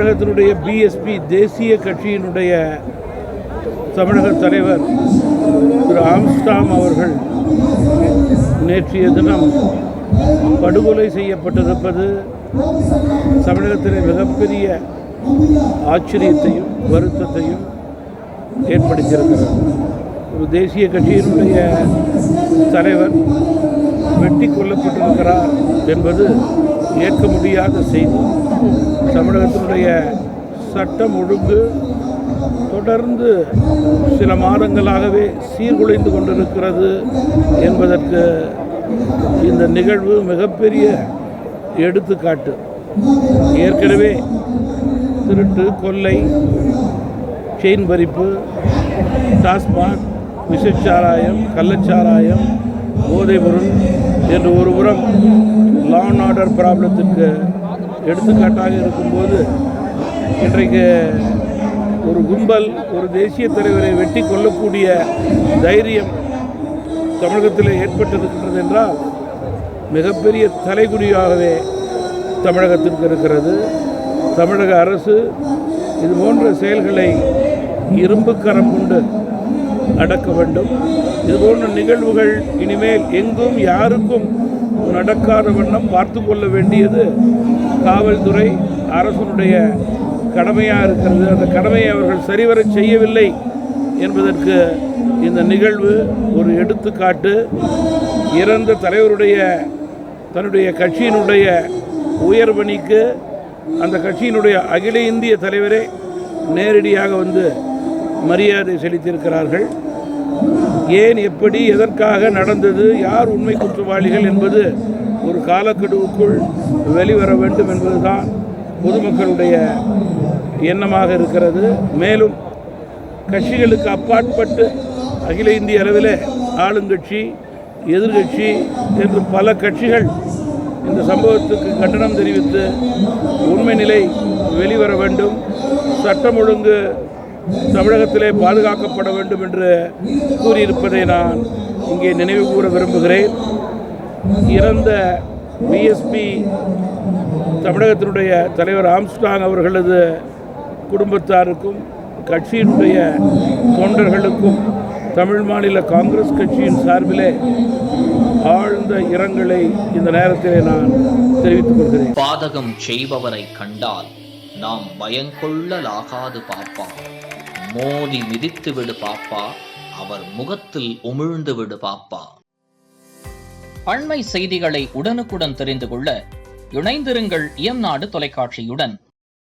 தமிழகத்தினுடைய பிஎஸ்பி தேசிய கட்சியினுடைய தமிழக தலைவர் திரு ஆம்ஸ்டாங் அவர்கள் நேற்றைய தினம் படுகொலை செய்யப்பட்டிருப்பது தமிழகத்தில் மிகப்பெரிய ஆச்சரியத்தையும் வருத்தத்தையும் ஏற்படுத்தியிருக்கிறது. ஒரு தேசிய கட்சியினுடைய தலைவர் வெட்டி கொல்லப்பட்டிருக்கிறார் என்பது ஏற்க முடியாத செய்தி. தமிழகத்தினுடைய சட்டம் ஒழுங்கு தொடர்ந்து சில மாதங்களாகவே சீர்குலைந்து கொண்டிருக்கிறது என்பதற்கு இந்த நிகழ்வு மிகப்பெரிய எடுத்துக்காட்டு. ஏற்கனவே திருட்டு, கொள்ளை, செயின் பறிப்பு, டாஸ்மாக், விஷச்சாராயம், கள்ளச்சாராயம், போதைப்பொருள் என்று ஒரு புறம் லா அண்ட் ஆர்டர் ப்ராப்ளத்திற்கு எடுத்துக்காட்டாக இருக்கும்போது, இன்றைக்கு ஒரு கும்பல் ஒரு தேசிய தலைவரை வெட்டி கொள்ளக்கூடிய தைரியம் தமிழகத்தில் ஏற்பட்டிருக்கின்றது என்றால் மிகப்பெரிய தலைகுனியாகவே தமிழகத்திற்கு இருக்கிறது. தமிழக அரசு இது போன்ற செயல்களை இரும்பு கரம் கொண்டு அடக்க வேண்டும். இதுபோன்ற நிகழ்வுகள் இனிமேல் எங்கும் யாருக்கும் நடக்காத வண்ணம் பார்த்து கொள்ள வேண்டியது காவல்துறை அரசுடைய கடமையாக இருக்கிறது. அந்த கடமையை அவர்கள் சரிவர செய்யவில்லை என்பதற்கு இந்த நிகழ்வு ஒரு எடுத்துக்காட்டு. இறந்த தலைவருடைய தன்னுடைய கட்சியினுடைய உயர்பணிக்கு அந்த கட்சியினுடைய அகில இந்திய தலைவரே நேரடியாக வந்து மரியாதை செலுத்தியிருக்கிறார்கள். ஏன், எப்படி, எதற்காக நடந்தது, யார் உண்மை குற்றவாளிகள் என்பது ஒரு காலக்கெடுவுக்குள் வெளிவர வேண்டும் என்பதுதான் பொதுமக்களுடைய எண்ணமாக இருக்கிறது. மேலும் கட்சிகளுக்கு அப்பாற்பட்டு அகில இந்திய அளவில் ஆளுங்கட்சி, எதிர்கட்சி என்று பல கட்சிகள் இந்த சம்பவத்துக்கு கண்டனம் தெரிவித்து உண்மை நிலை வெளிவர வேண்டும், சட்டம் ஒழுங்கு தமிழகத்திலே பாதுகாக்கப்பட வேண்டும் என்று கூறியிருப்பதை நான் இங்கே நினைவு கூற விரும்புகிறேன். இறந்த பிஎஸ்பி தமிழகத்தினுடைய தலைவர் ஆம்ஸ்டாங் அவர்களது குடும்பத்தாருக்கும் கட்சியினுடைய தொண்டர்களுக்கும் தமிழ் மாநில காங்கிரஸ் கட்சியின் சார்பிலே ஆழ்ந்த இரங்கலை இந்த நேரத்திலே நான் தெரிவித்துக் கொள்கிறேன். பாதகம் செய்பவரை கண்டால் நாம் பயங்கொள்ளலாகாது பாப்பா, மோதி மிதித்து விடு பாப்பா, அவர் முகத்தில் உமிழ்ந்து விடு பாப்பா. அண்மை செய்திகளை உடனுக்குடன் தெரிந்து கொள்ள இணைந்திருங்கள் இயம்நாடு தொலைக்காட்சியுடன்.